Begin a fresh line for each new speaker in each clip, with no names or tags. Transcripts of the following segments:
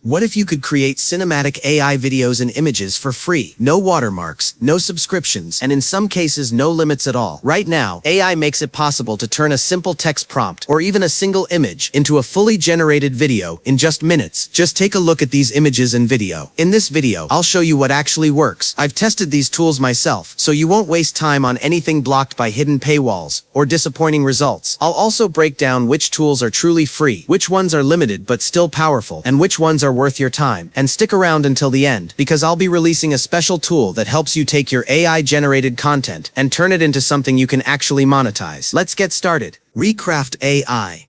What if you could create cinematic AI videos and images for free? No watermarks, no subscriptions, and in some cases no limits at all. Right now, AI makes it possible to turn a simple text prompt or even a single image into a fully generated video in just minutes. Just take a look at these images and video. In this video, I'll show you what actually works. I've tested these tools myself, so you won't waste time on anything blocked by hidden paywalls or disappointing results. I'll also break down which tools are truly free, which ones are limited but still powerful, and which ones are worth your time. And stick around until the end, because I'll be releasing a special tool that helps you take your AI-generated content and turn it into something you can actually monetize. Let's get started. Recraft AI.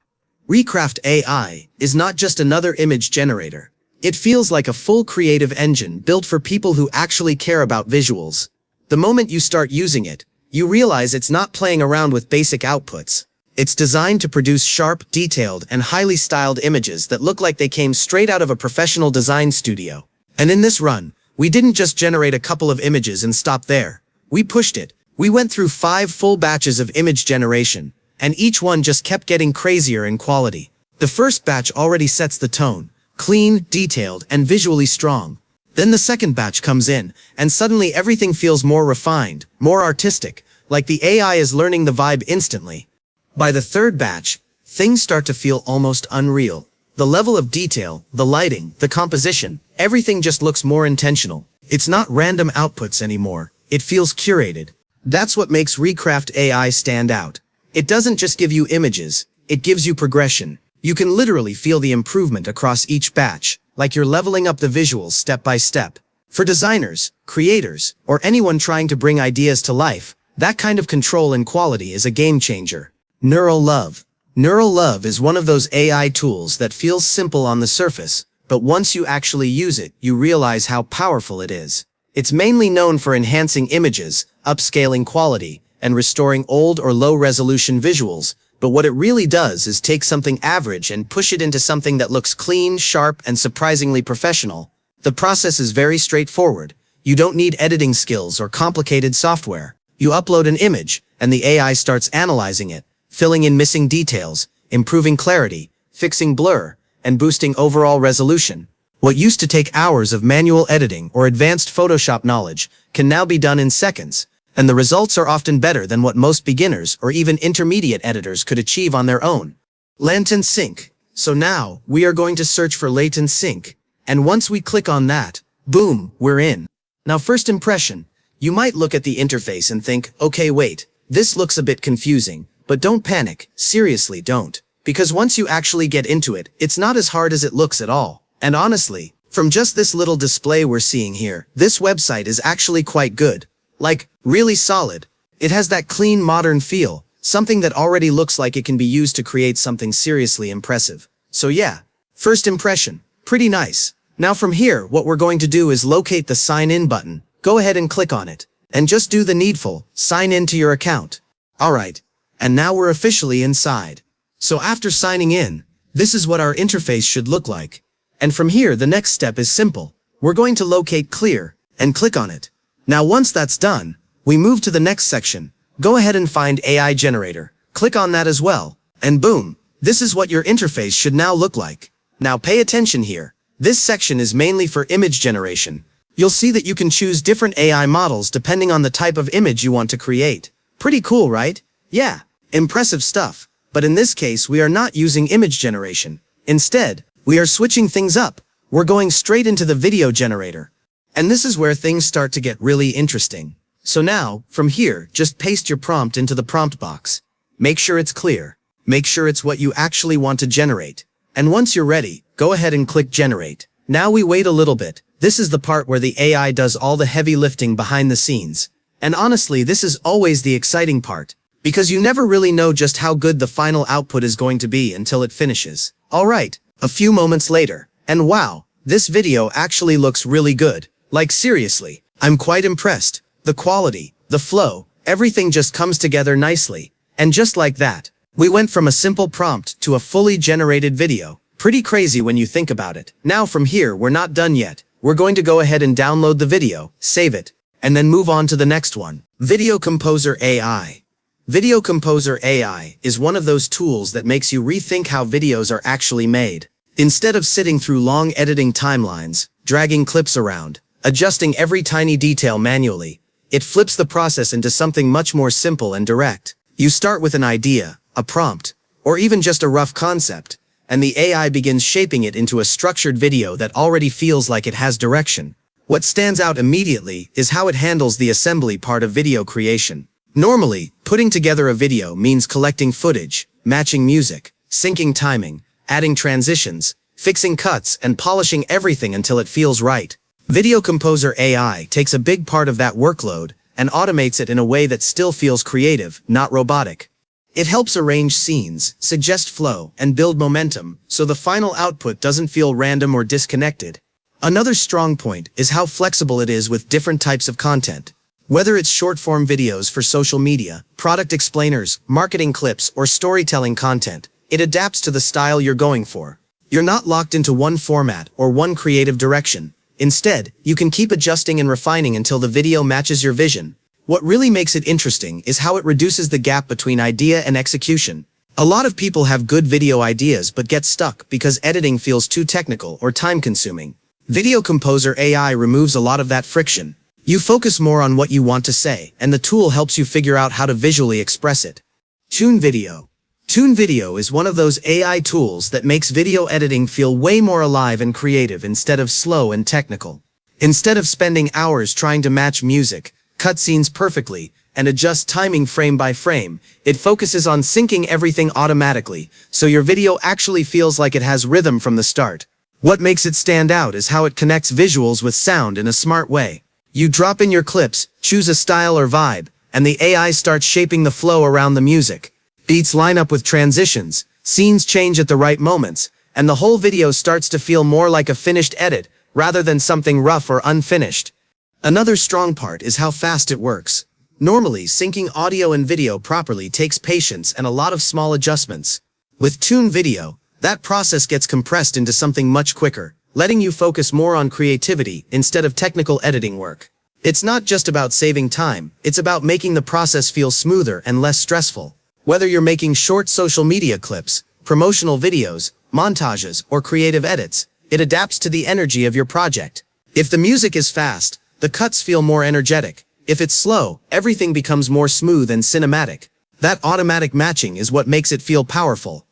Recraft AI is not just another image generator. It feels like a full creative engine built for people who actually care about visuals. The moment you start using it, you realize it's not playing around with basic outputs. It's designed to produce sharp, detailed, and highly styled images that look like they came straight out of a professional design studio. And in this run, we didn't just generate a couple of images and stop there. We pushed it. We went through 5 full batches of image generation, and each one just kept getting crazier in quality. The first batch already sets the tone, clean, detailed, and visually strong. Then the second batch comes in, and suddenly everything feels more refined, more artistic, like the AI is learning the vibe instantly. By the third batch, things start to feel almost unreal. The level of detail, the lighting, the composition, everything just looks more intentional. It's not random outputs anymore. It feels curated. That's what makes Recraft AI stand out. It doesn't just give you images, it gives you progression. You can literally feel the improvement across each batch, like you're leveling up the visuals step by step. For designers, creators, or anyone trying to bring ideas to life, that kind of control and quality is a game changer. Neural Love. Neural Love is one of those AI tools that feels simple on the surface, but once you actually use it, you realize how powerful it is. It's mainly known for enhancing images, upscaling quality, and restoring old or low-resolution visuals, but what it really does is take something average and push it into something that looks clean, sharp, and surprisingly professional. The process is very straightforward. You don't need editing skills or complicated software. You upload an image, and the AI starts analyzing it, filling in missing details, improving clarity, fixing blur, and boosting overall resolution. What used to take hours of manual editing or advanced Photoshop knowledge can now be done in seconds, and the results are often better than what most beginners or even intermediate editors could achieve on their own. Latent Sync. So now, we are going to search for Latent Sync, and once we click on that, boom, we're in. Now first impression, you might look at the interface and think, okay wait, this looks a bit confusing. But don't panic, seriously don't. Because once you actually get into it, it's not as hard as it looks at all. And honestly, from just this little display we're seeing here, this website is actually quite good. Like, really solid. It has that clean modern feel, something that already looks like it can be used to create something seriously impressive. So yeah, first impression, pretty nice. Now from here, what we're going to do is locate the sign in button. Go ahead and click on it. And just do the needful, sign in to your account. Alright. And now we're officially inside. So after signing in, this is what our interface should look like. And from here, the next step is simple. We're going to locate Clear and click on it. Now once that's done, we move to the next section. Go ahead and find AI Generator. Click on that as well. And boom, this is what your interface should now look like. Now pay attention here. This section is mainly for image generation. You'll see that you can choose different AI models depending on the type of image you want to create. Pretty cool, right? Yeah. Impressive stuff, but in this case we are not using image generation. Instead, we are switching things up. We're going straight into the video generator. And this is where things start to get really interesting. So now, from here, just paste your prompt into the prompt box. Make sure it's clear. Make sure it's what you actually want to generate. And once you're ready, go ahead and click Generate. Now we wait a little bit. This is the part where the AI does all the heavy lifting behind the scenes. And honestly, this is always the exciting part. Because you never really know just how good the final output is going to be until it finishes. Alright, a few moments later, and wow, this video actually looks really good. Like seriously, I'm quite impressed. The quality, the flow, everything just comes together nicely. And just like that, we went from a simple prompt to a fully generated video. Pretty crazy when you think about it. Now from here, we're not done yet. We're going to go ahead and download the video, save it, and then move on to the next one. Video Composer AI. Video Composer AI is one of those tools that makes you rethink how videos are actually made. Instead of sitting through long editing timelines, dragging clips around, adjusting every tiny detail manually, it flips the process into something much more simple and direct. You start with an idea, a prompt, or even just a rough concept, and the AI begins shaping it into a structured video that already feels like it has direction. What stands out immediately is how it handles the assembly part of video creation. Normally, putting together a video means collecting footage, matching music, syncing timing, adding transitions, fixing cuts, and polishing everything until it feels right. Video Composer AI takes a big part of that workload and automates it in a way that still feels creative, not robotic. It helps arrange scenes, suggest flow, and build momentum, so the final output doesn't feel random or disconnected. Another strong point is how flexible it is with different types of content. Whether it's short-form videos for social media, product explainers, marketing clips, or storytelling content, it adapts to the style you're going for. You're not locked into one format or one creative direction. Instead, you can keep adjusting and refining until the video matches your vision. What really makes it interesting is how it reduces the gap between idea and execution. A lot of people have good video ideas but get stuck because editing feels too technical or time-consuming. Video Composer AI removes a lot of that friction. You focus more on what you want to say, and the tool helps you figure out how to visually express it. Tune Video. Tune Video is one of those AI tools that makes video editing feel way more alive and creative instead of slow and technical. Instead of spending hours trying to match music, cut scenes perfectly, and adjust timing frame by frame, it focuses on syncing everything automatically, so your video actually feels like it has rhythm from the start. What makes it stand out is how it connects visuals with sound in a smart way. You drop in your clips, choose a style or vibe, and the AI starts shaping the flow around the music. Beats line up with transitions, scenes change at the right moments, and the whole video starts to feel more like a finished edit, rather than something rough or unfinished. Another strong part is how fast it works. Normally, syncing audio and video properly takes patience and a lot of small adjustments. With Tune Video, that process gets compressed into something much quicker, letting you focus more on creativity instead of technical editing work. It's not just about saving time, it's about making the process feel smoother and less stressful. Whether you're making short social media clips, promotional videos, montages, or creative edits, it adapts to the energy of your project. If the music is fast, the cuts feel more energetic. If it's slow, everything becomes more smooth and cinematic. That automatic matching is what makes it feel powerful.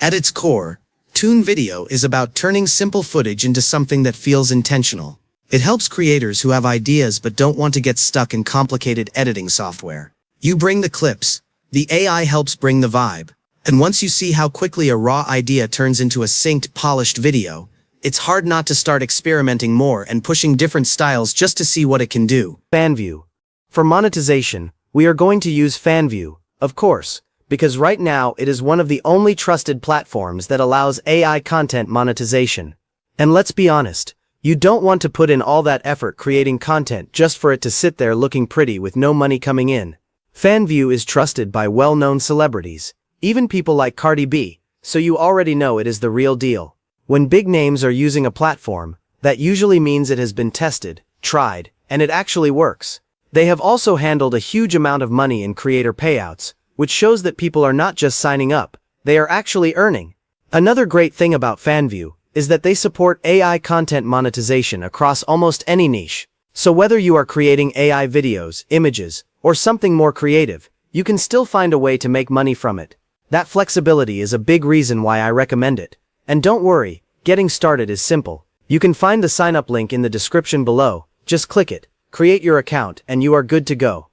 At its core, Tune Video is about turning simple footage into something that feels intentional. It helps creators who have ideas but don't want to get stuck in complicated editing software. You bring the clips, the AI helps bring the vibe. And once you see how quickly a raw idea turns into a synced, polished video, it's hard not to start experimenting more and pushing different styles just to see what it can do.
FanView. For monetization, we are going to use FanView, of course, because right now it is one of the only trusted platforms that allows AI content monetization. And let's be honest, you don't want to put in all that effort creating content just for it to sit there looking pretty with no money coming in. FanView is trusted by well-known celebrities, even people like Cardi B, so you already know it is the real deal. When big names are using a platform, that usually means it has been tested, tried, and it actually works. They have also handled a huge amount of money in creator payouts, which shows that people are not just signing up, they are actually earning. Another great thing about FanView is that they support AI content monetization across almost any niche. So whether you are creating AI videos, images, or something more creative, you can still find a way to make money from it. That flexibility is a big reason why I recommend it. And don't worry, getting started is simple. You can find the sign-up link in the description below, just click it, create your account, and you are good to go.